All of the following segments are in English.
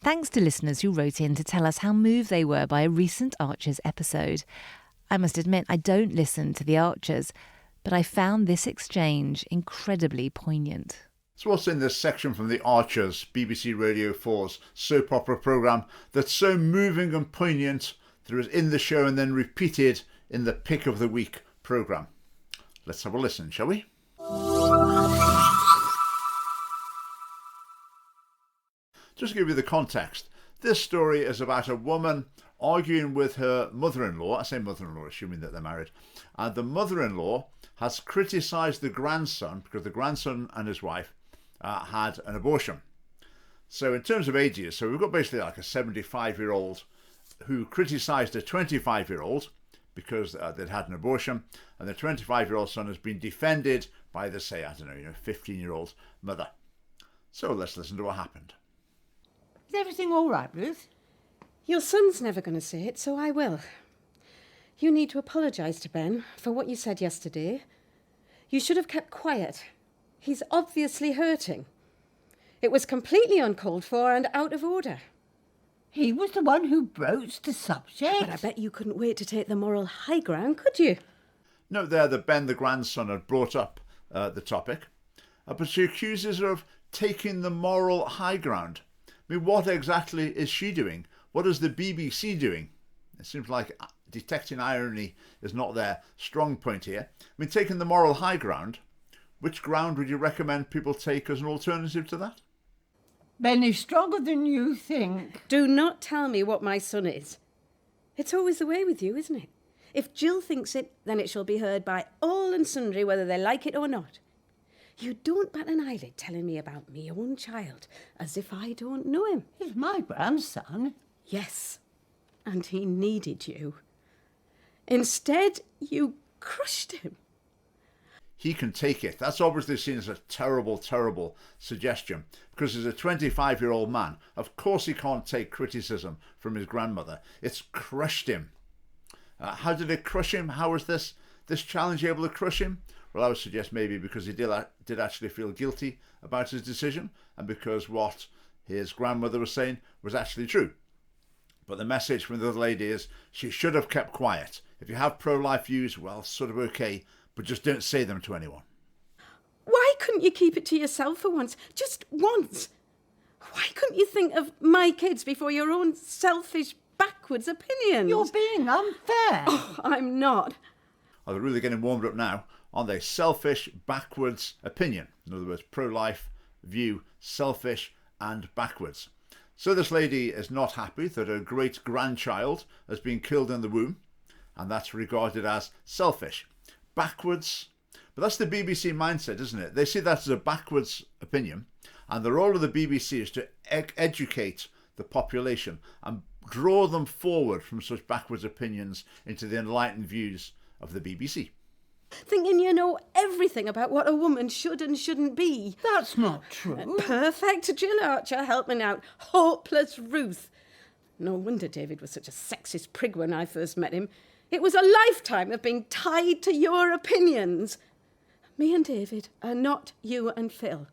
Thanks to listeners who wrote in to tell us how moved they were by a recent Archers episode. I must admit, I don't listen to the Archers, but I found this exchange incredibly poignant. So what's in this section from The Archers, BBC Radio 4's soap opera programme that's so moving and poignant that it was in the show and then repeated in the Pick of the Week programme? Let's have a listen, shall we? Just to give you the context, this story is about a woman arguing with her mother-in-law. I say mother-in-law, assuming that they're married. And the mother-in-law has criticised the grandson because the grandson and his wife had an abortion. So in terms of ages, so we've got basically like a 75-year-old who criticised a 25-year-old because they'd had an abortion, and the 25-year-old son has been defended by the, say, 15-year-old mother. So let's listen to what happened. Is everything all right, Ruth? Your son's never going to say it, so I will. You need to apologise to Ben for what you said yesterday. You should have kept quiet. He's obviously hurting. It was completely uncalled for and out of order. He was the one who broached the subject. But I bet you couldn't wait to take the moral high ground, could you? Note there that Ben, the grandson, had brought up the topic, but she accuses her of taking the moral high ground. I mean, what exactly is she doing? What is the BBC doing? It seems like detecting irony is not their strong point here. I mean, taking the moral high ground, which ground would you recommend people take as an alternative to that? Ben is stronger than you think. Do not tell me what my son is. It's always the way with you, isn't it? If Jill thinks it, then it shall be heard by all and sundry, whether they like it or not. You don't bat an eyelid telling me about me own child, as if I don't know him. He's my grandson. Yes, and he needed you. Instead, you crushed him. He can take it. That's obviously seen as a terrible, terrible suggestion, because as a 25-year-old man, of course he can't take criticism from his grandmother. It's crushed him. How did it crush him? How was this challenge able to crush him? Well, I would suggest maybe because he did actually feel guilty about his decision, and because what his grandmother was saying was actually true. But the message from the other lady is she should have kept quiet. If you have pro-life views, well, sort of okay, but just don't say them to anyone. Why couldn't you keep it to yourself for once? Just once. Why couldn't you think of my kids before your own selfish, backwards opinions? You're being unfair. Oh, I'm not. Oh, they're really getting warmed up now, aren't they? Selfish, backwards opinion. In other words, pro-life view, selfish and backwards. So this lady is not happy that her great-grandchild has been killed in the womb, and that's regarded as selfish. Backwards, but that's the BBC mindset, isn't it? They see that as a backwards opinion, and the role of the BBC is to educate the population and draw them forward from such backwards opinions into the enlightened views of the BBC. Thinking you know everything about what a woman should and shouldn't be. That's not true. Perfect Jill Archer helping out hopeless Ruth. No wonder David was such a sexist prig when I first met him. It was a lifetime of being tied to your opinions. Me and David are not you and Phil.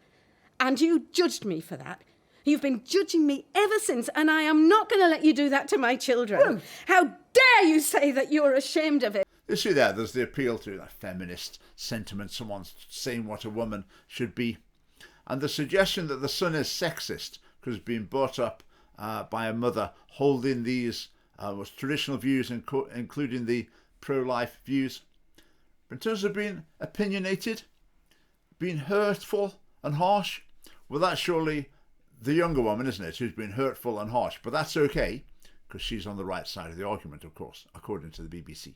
And you judged me for that. You've been judging me ever since, and I am not going to let you do that to my children. Ruth. How dare you say that you're ashamed of it? You see there's the appeal to that feminist sentiment, someone's saying what a woman should be. And the suggestion that the son is sexist because he's been brought up by a mother holding these traditional views, including the pro-life views. But in terms of being opinionated, being hurtful and harsh, well, that's surely the younger woman, isn't it, who's been hurtful and harsh. But that's okay, because she's on the right side of the argument, of course, according to the BBC.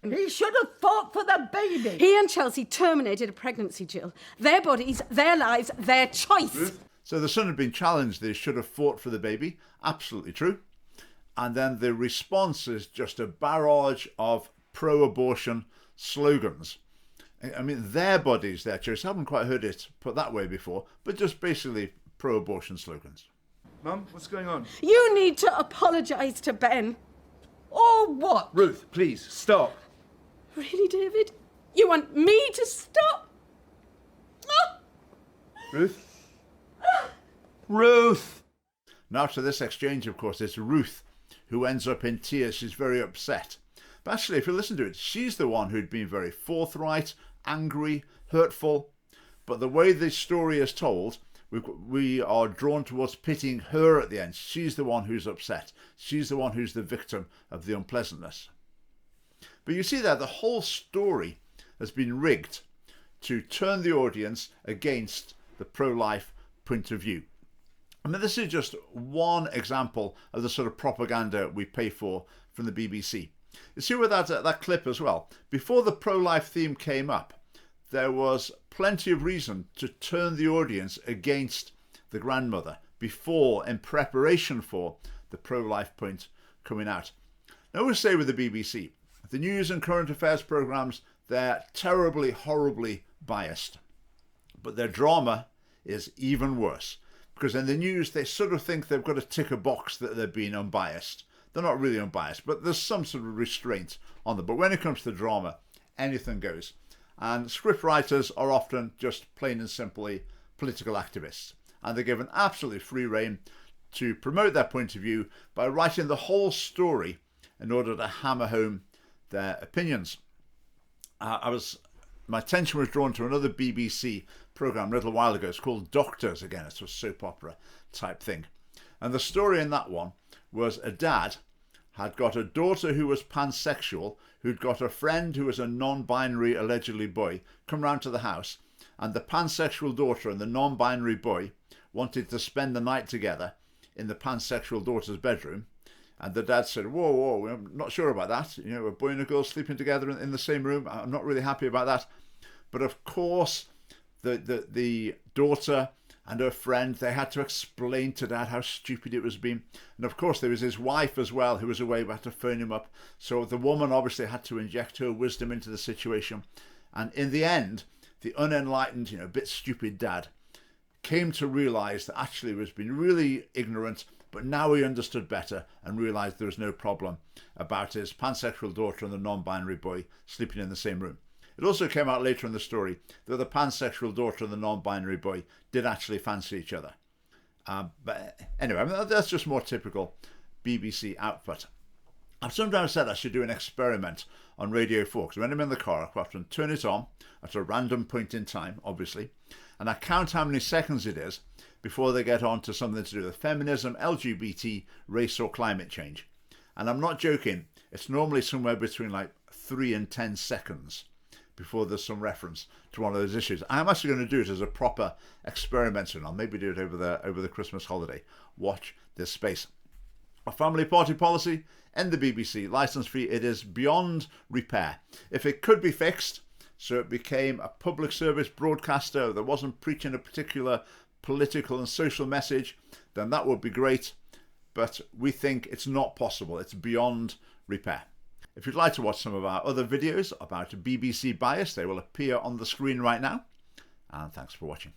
He should have fought for the baby. He and Chelsea terminated a pregnancy, Jill. Their bodies, their lives, their choice. So the son had been challenged. They should have fought for the baby. Absolutely true. And then the response is just a barrage of pro-abortion slogans. I mean, their bodies, their choice. I haven't quite heard it put that way before, but just basically pro-abortion slogans. Mum, what's going on? You need to apologise to Ben. Or what? Ruth, please, stop. Really, David? You want me to stop? Ruth? Ruth! Now after this exchange, of course, it's Ruth who ends up in tears. She's very upset. But actually, if you listen to it, she's the one who'd been very forthright, angry, hurtful. But the way this story is told, we are drawn towards pitying her at the end. She's the one who's upset. She's the one who's the victim of the unpleasantness. But you see there, the whole story has been rigged to turn the audience against the pro-life point of view. I mean, this is just one example of the sort of propaganda we pay for from the BBC. You see with that clip as well, before the pro-life theme came up, there was plenty of reason to turn the audience against the grandmother before, in preparation for the pro-life point coming out. Now, I always say with the BBC, the news and current affairs programmes, they're terribly, horribly biased. But their drama is even worse. Because in the news, they sort of think they've got to tick a box that they're being unbiased. They're not really unbiased, but there's some sort of restraint on them. But when it comes to drama, anything goes. And script writers are often just plain and simply political activists. And they're given absolutely free rein to promote their point of view by writing the whole story in order to hammer home their opinions. My attention was drawn to another BBC programme a little while ago. It's called Doctors. Again, it's a soap opera type thing. And the story in that one was a dad had got a daughter who was pansexual, who'd got a friend who was a non-binary, allegedly boy, come round to the house, and the pansexual daughter and the non-binary boy wanted to spend the night together in the pansexual daughter's bedroom. And the dad said, whoa, I'm not sure about that. You know, a boy and a girl sleeping together in the same room. I'm not really happy about that. But of course, the daughter and her friend, they had to explain to dad how stupid it was being. And of course, there was his wife as well, who was away. We had to phone him up. So the woman obviously had to inject her wisdom into the situation. And in the end, the unenlightened, a bit stupid dad came to realise that actually he was being really ignorant. But now he understood better and realised there was no problem about his pansexual daughter and the non-binary boy sleeping in the same room. It also came out later in the story that the pansexual daughter and the non-binary boy did actually fancy each other. But anyway, that's just more typical BBC output. I've sometimes said I should do an experiment on Radio 4, because when I'm in the car, I quite often turn it on at a random point in time, obviously, and I count how many seconds it is before they get on to something to do with feminism, LGBT, race or climate change. And I'm not joking, it's normally somewhere between like 3 and 10 seconds before there's some reference to one of those issues. I'm actually going to do it as a proper experiment, and I'll maybe do it over the Christmas holiday. Watch this space. A family party policy in the BBC, licence fee, it is beyond repair. If it could be fixed, so it became a public service broadcaster that wasn't preaching a particular political and social message, then that would be great. But we think it's not possible. It's beyond repair. If you'd like to watch some of our other videos about BBC bias, they will appear on the screen right now. And thanks for watching.